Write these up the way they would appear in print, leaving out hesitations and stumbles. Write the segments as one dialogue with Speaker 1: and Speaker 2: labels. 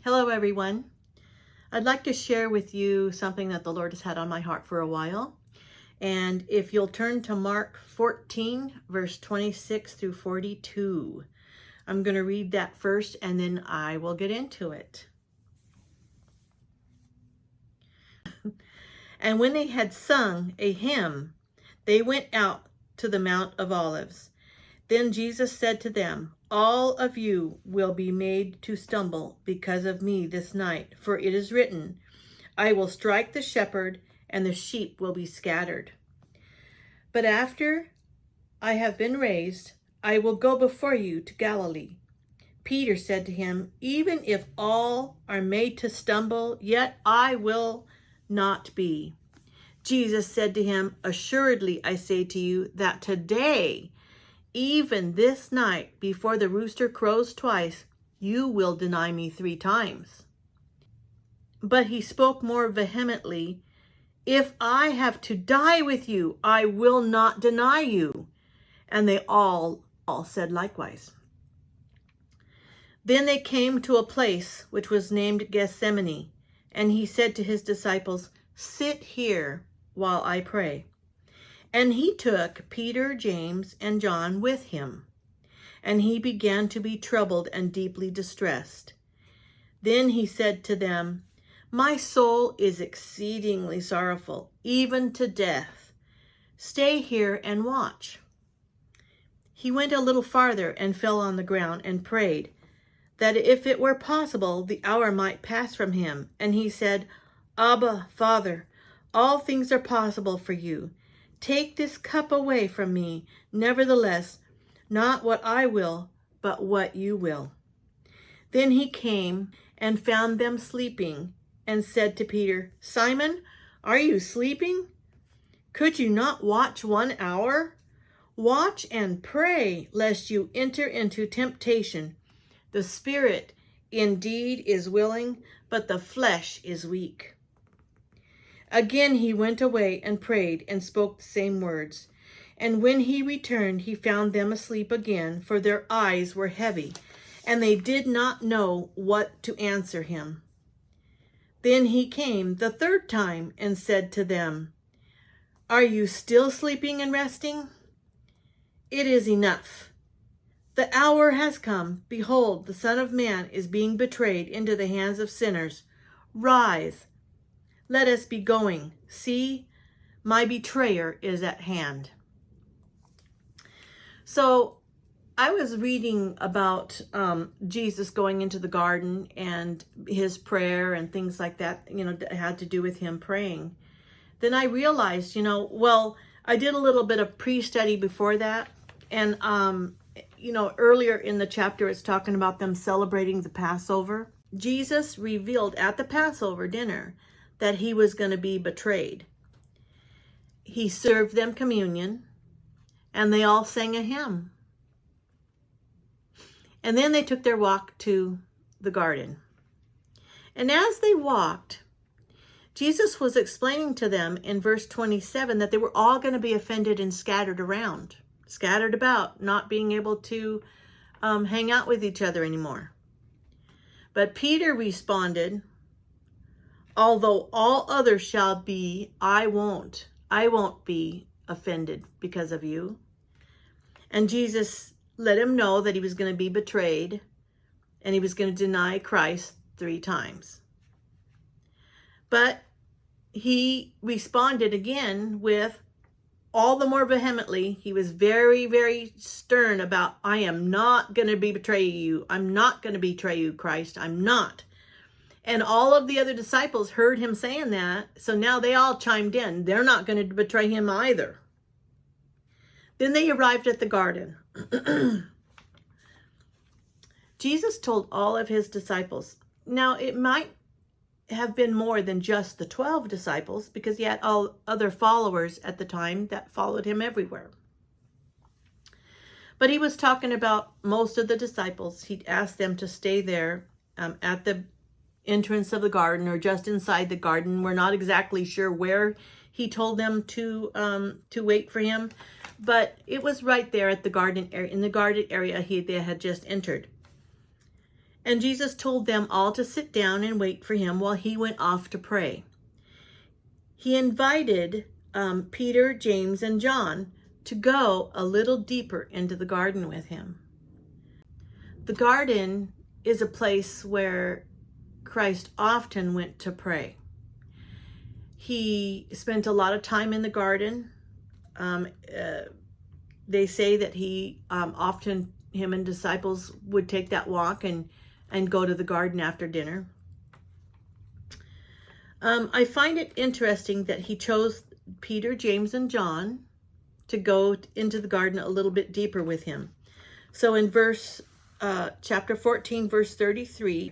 Speaker 1: Hello, everyone. I'd like to share with you something that the Lord has had on my heart for a while. And if you'll turn to Mark 14, verse 26 through 42, I'm going to read that first and then I will get into it. And when they had sung a hymn, they went out to the Mount of Olives. Then Jesus said to them, "All of you will be made to stumble because of me this night, for it is written, I will strike the shepherd, and the sheep will be scattered. But after I have been raised, I will go before you to Galilee." Peter said to him, "Even if all are made to stumble, yet I will not be." Jesus said to him, "Assuredly, I say to you that today, even this night, before the rooster crows twice, you will deny me 3 times. But he spoke more vehemently, "If I have to die with you, I will not deny you." And they all said likewise. Then they came to a place which was named Gethsemane, and he said to his disciples, "Sit here while I pray." And he took Peter, James, and John with him, and he began to be troubled and deeply distressed. Then he said to them, "My soul is exceedingly sorrowful, even to death. Stay here and watch." He went a little farther and fell on the ground and prayed that if it were possible, the hour might pass from him. And he said, "Abba, Father, all things are possible for you. Take this cup away from me. Nevertheless, not what I will, but what you will." Then he came and found them sleeping and said to Peter, "Simon, are you sleeping? Could you not watch 1 hour? Watch and pray, lest you enter into temptation. The spirit indeed is willing, but the flesh is weak." Again he went away and prayed and spoke the same words. And when he returned, he found them asleep again, for their eyes were heavy, and they did not know what to answer him. Then he came the 3rd time and said to them, "Are you still sleeping and resting? It is enough. The hour has come. Behold, the Son of Man is being betrayed into the hands of sinners. Rise, let us be going. See, my betrayer is at hand." So I was reading about Jesus going into the garden and his prayer and things like that, that had to do with him praying. Then I realized, I did a little bit of pre-study before that. And, earlier in the chapter, it's talking about them celebrating the Passover. Jesus revealed at the Passover dinner that he was going to be betrayed. He served them communion, and they all sang a hymn. And then they took their walk to the garden. And as they walked, Jesus was explaining to them in verse 27 that they were all going to be offended and scattered about, not being able to hang out with each other anymore. But Peter responded, "Although all others shall be, I won't be offended because of you." And Jesus let him know that he was going to be betrayed and he was going to deny Christ 3 times. But he responded again with all the more vehemently. He was very, very stern about, "I am not going to betray you. I'm not going to betray you, Christ. I'm not." And all of the other disciples heard him saying that. So now they all chimed in. They're not going to betray him either. Then they arrived at the garden. Jesus told all of his disciples. Now, it might have been more than just the 12 disciples, because he had all other followers at the time that followed him everywhere. But he was talking about most of the disciples. He'd asked them to stay there at the entrance of the garden or just inside the garden. We're not exactly sure where he told them to wait for him, but it was right there at the garden area, in the garden area they had just entered. And Jesus told them all to sit down and wait for him while he went off to pray. He invited Peter, James, and John to go a little deeper into the garden with him. The garden is a place where Christ often went to pray. He spent a lot of time in the garden. They say that he often, him and disciples would take that walk and go to the garden after dinner. I find it interesting that he chose Peter, James, and John to go into the garden a little bit deeper with him. So in chapter 14, verse 33,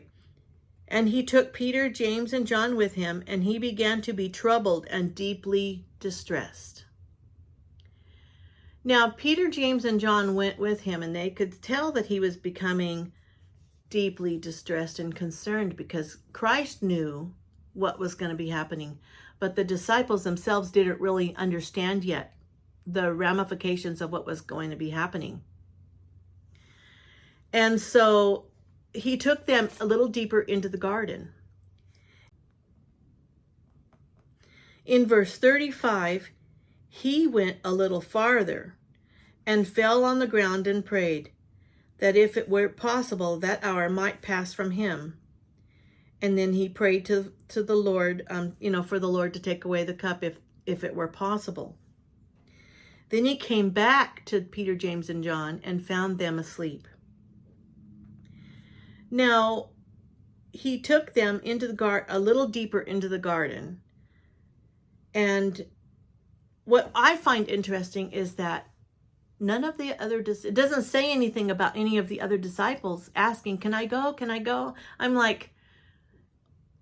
Speaker 1: and he took Peter, James, and John with him, and he began to be troubled and deeply distressed. Now, Peter, James, and John went with him, and they could tell that he was becoming deeply distressed and concerned because Christ knew what was going to be happening. But the disciples themselves didn't really understand yet the ramifications of what was going to be happening. And so he took them a little deeper into the garden. In verse 35, he went a little farther and fell on the ground and prayed that if it were possible, that hour might pass from him. And then he prayed to the Lord, for the Lord to take away the cup if it were possible. Then he came back to Peter, James, and John and found them asleep. Now, he took them into the garden, a little deeper into the garden. And what I find interesting is that none of the other, it doesn't say anything about any of the other disciples asking, can I go? Can I go? I'm like,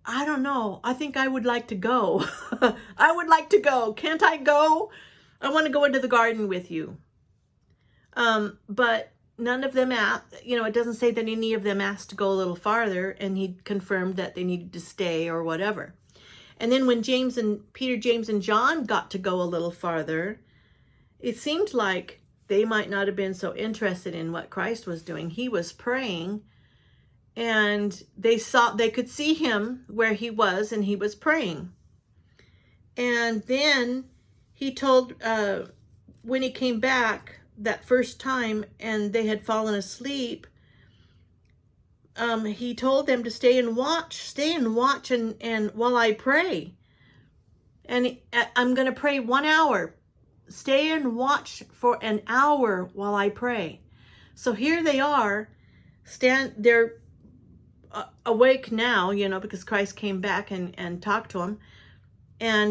Speaker 1: I don't know. I think I would like to go. I would like to go. Can't I go? I want to go into the garden with you. But none of them asked, it doesn't say that any of them asked to go a little farther, and he confirmed that they needed to stay or whatever. And then when Peter, James, and John got to go a little farther, it seemed like they might not have been so interested in what Christ was doing. He was praying, and they could see him where he was, and he was praying. And then he told, when he came back that first time and they had fallen asleep, he told them to stay and watch and while I pray. And I'm going to pray 1 hour. Stay and watch for an hour while I pray. So here they are, they're awake now, because Christ came back and talked to them. And